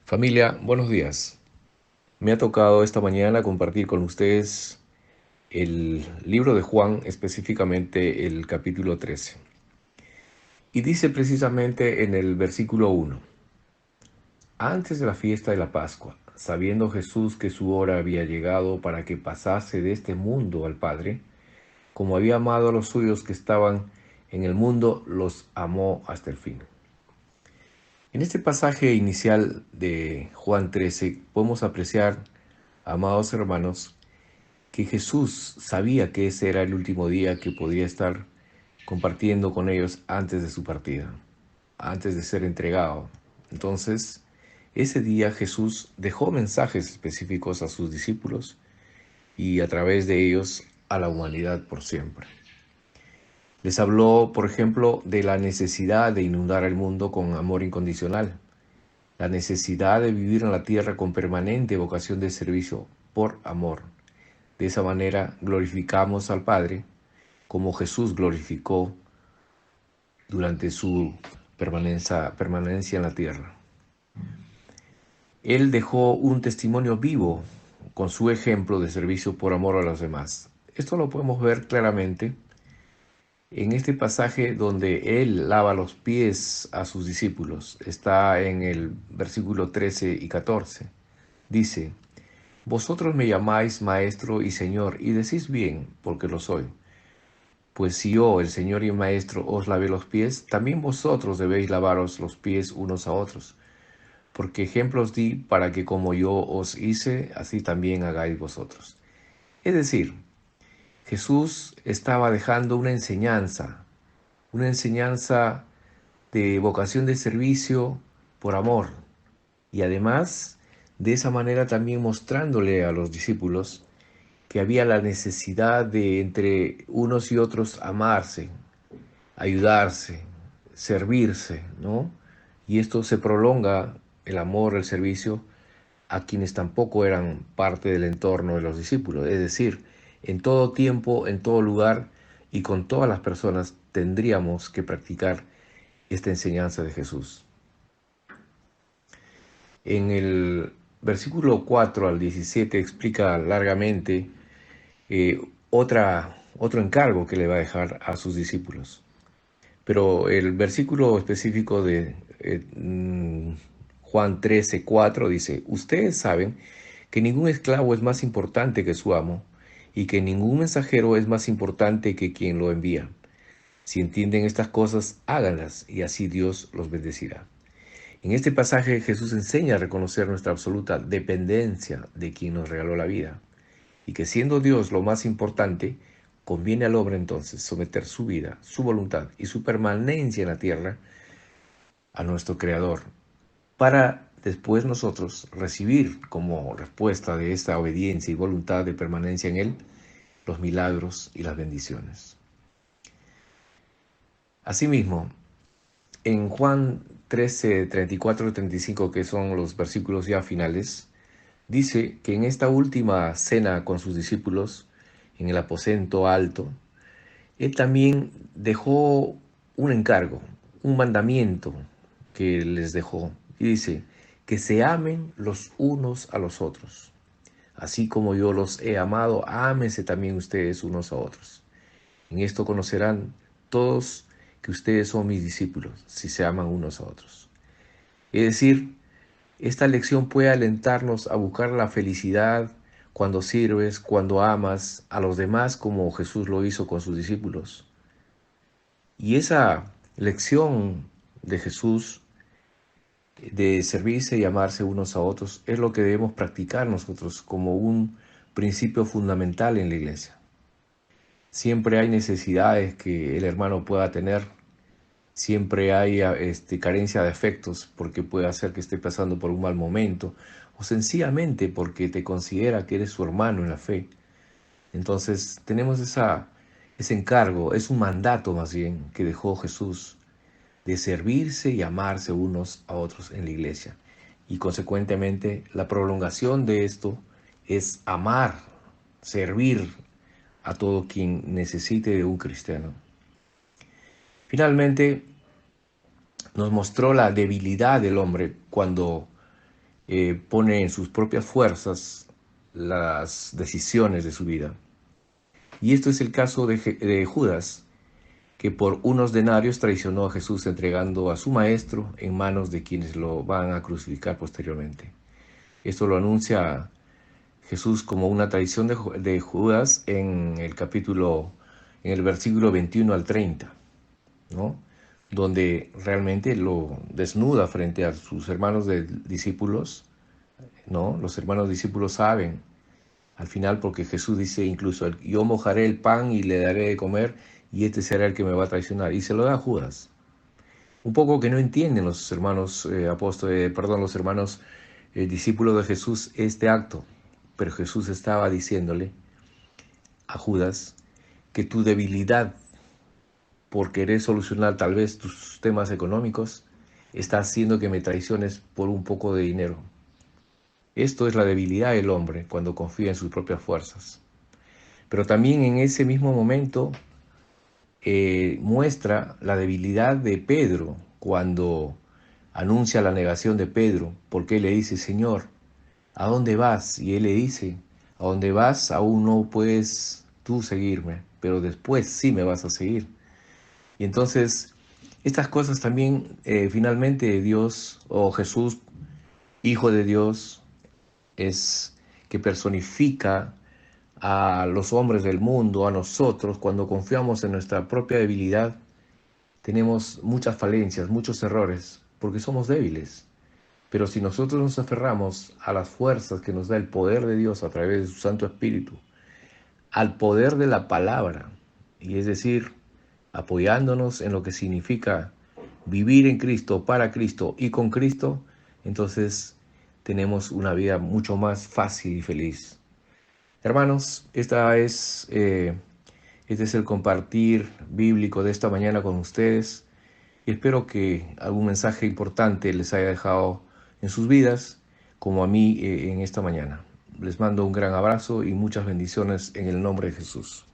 Familia, buenos días. Me ha tocado esta mañana compartir con ustedes el libro de Juan, específicamente el capítulo 13. Y dice precisamente en el versículo 1: antes de la fiesta de la Pascua, sabiendo Jesús que su hora había llegado para que pasase de este mundo al Padre, como había amado a los suyos que estaban en el mundo, los amó hasta el fin. En este pasaje inicial de Juan 13 podemos apreciar, amados hermanos, que Jesús sabía que ese era el último día que podía estar compartiendo con ellos antes de su partida, antes de ser entregado. Entonces, ese día Jesús dejó mensajes específicos a sus discípulos y a través de ellos a la humanidad por siempre. Les habló, por ejemplo, de la necesidad de inundar el mundo con amor incondicional, la necesidad de vivir en la tierra con permanente vocación de servicio por amor. De esa manera glorificamos al Padre como Jesús glorificó durante su permanencia en la tierra. Él dejó un testimonio vivo con su ejemplo de servicio por amor a los demás. Esto lo podemos ver claramente en este pasaje donde Él lava los pies a sus discípulos. Está en el versículo 13 y 14. Dice: vosotros me llamáis Maestro y Señor, y decís bien, porque lo soy. Pues si yo, el Señor y Maestro, os lavé los pies, también vosotros debéis lavaros los pies unos a otros. Porque ejemplos di para que como yo os hice, así también hagáis vosotros. Es decir, Jesús estaba dejando una enseñanza de vocación de servicio por amor. Y además, de esa manera también mostrándole a los discípulos que había la necesidad de entre unos y otros amarse, ayudarse, servirse, ¿no? Y esto se prolonga, el amor, el servicio, a quienes tampoco eran parte del entorno de los discípulos. Es decir, en todo tiempo, en todo lugar y con todas las personas tendríamos que practicar esta enseñanza de Jesús. En el versículo 4 al 17 explica largamente otro encargo que le va a dejar a sus discípulos. Pero el versículo específico de Juan 13:4 dice: ustedes saben que ningún esclavo es más importante que su amo y que ningún mensajero es más importante que quien lo envía. Si entienden estas cosas, háganlas y así Dios los bendecirá. En este pasaje Jesús enseña a reconocer nuestra absoluta dependencia de quien nos regaló la vida y que siendo Dios lo más importante, conviene al hombre entonces someter su vida, su voluntad y su permanencia en la tierra a nuestro Creador, para después nosotros recibir como respuesta de esta obediencia y voluntad de permanencia en Él los milagros y las bendiciones. Asimismo, en Juan 13, 34 y 35, que son los versículos ya finales, dice que en esta última cena con sus discípulos, en el aposento alto, Él también dejó un encargo, un mandamiento que les dejó. Y dice, que se amen los unos a los otros. Así como yo los he amado, ámense también ustedes unos a otros. En esto conocerán todos que ustedes son mis discípulos, si se aman unos a otros. Es decir, esta lección puede alentarnos a buscar la felicidad cuando sirves, cuando amas a los demás como Jesús lo hizo con sus discípulos. Y esa lección de Jesús de servirse y amarse unos a otros es lo que debemos practicar nosotros como un principio fundamental en la iglesia. Siempre hay necesidades que el hermano pueda tener, siempre hay carencia de afectos porque puede hacer que esté pasando por un mal momento o sencillamente porque te considera que eres su hermano en la fe. Entonces tenemos ese encargo, es un mandato más bien que dejó Jesús de servirse y amarse unos a otros en la iglesia. Y consecuentemente la prolongación de esto es amar, servir a todo quien necesite de un cristiano. Finalmente nos mostró la debilidad del hombre cuando pone en sus propias fuerzas las decisiones de su vida. Y esto es el caso de Judas, que por unos denarios traicionó a Jesús entregando a su maestro en manos de quienes lo van a crucificar posteriormente. Esto lo anuncia Jesús como una traición de Judas en el versículo 21 al 30, ¿no? Donde realmente lo desnuda frente a sus hermanos discípulos, ¿no? Los hermanos discípulos saben al final, porque Jesús dice incluso, yo mojaré el pan y le daré de comer, y este será el que me va a traicionar. Y se lo da a Judas. Un poco que no entienden los hermanos los hermanos discípulos de Jesús este acto. Pero Jesús estaba diciéndole a Judas que tu debilidad por querer solucionar tal vez tus temas económicos está haciendo que me traiciones por un poco de dinero. Esto es la debilidad del hombre cuando confía en sus propias fuerzas. Pero también en ese mismo momento muestra la debilidad de Pedro cuando anuncia la negación de Pedro, porque él le dice, Señor, ¿a dónde vas? Y él le dice, a dónde vas aún no puedes tú seguirme, pero después sí me vas a seguir. Y entonces, estas cosas también, finalmente Dios o Jesús, Hijo de Dios, es que personifica a los hombres del mundo, a nosotros, cuando confiamos en nuestra propia debilidad, tenemos muchas falencias, muchos errores, porque somos débiles. Pero si nosotros nos aferramos a las fuerzas que nos da el poder de Dios a través de su Santo Espíritu, al poder de la palabra, y es decir, apoyándonos en lo que significa vivir en Cristo, para Cristo y con Cristo, entonces tenemos una vida mucho más fácil y feliz. Hermanos, este es el compartir bíblico de esta mañana con ustedes. Espero que algún mensaje importante les haya dejado en sus vidas, como a mí en esta mañana. Les mando un gran abrazo y muchas bendiciones en el nombre de Jesús.